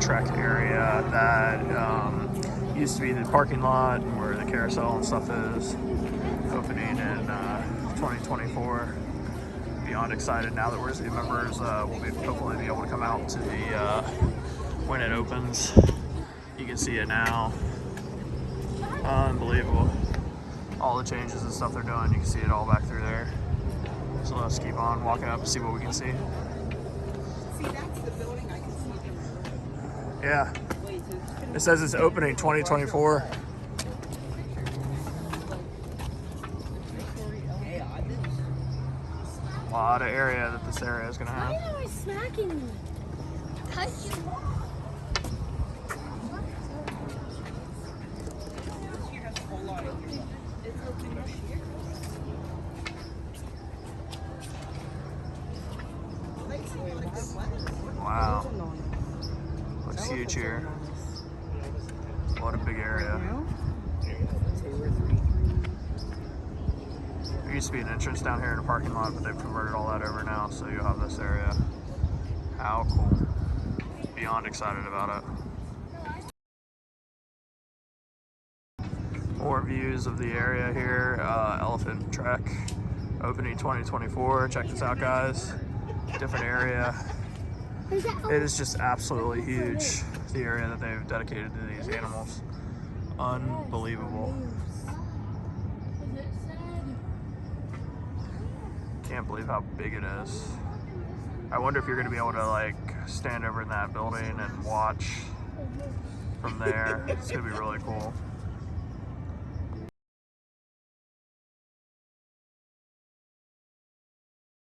trek area that used to be the parking lot where the carousel and stuff is, opening in 2024. Beyond excited now that we're Zoo members. We'll hopefully be able to come out to the when it opens. You can see it now. Unbelievable. All the changes and stuff they're doing, you can see it all back through there. So let's keep on walking up and see what we can see. See, that's the building I can see from. Yeah. It says it's opening 2024. A lot of area that this area is going to have. Why am I smacking you? Touch you. Wow. Looks huge here. What a big area. There used to be an entrance down here in the parking lot, but they've converted all that over now, so you'll have this area. How cool. Beyond excited about it. More views of the area here. Elephant Trek opening 2024. Check this out, guys. Different area. It is just absolutely huge, the area that they've dedicated to these animals. Unbelievable. Can't believe how big it is. I wonder if you're going to be able to like stand over in that building and watch from there. It's going to be really cool.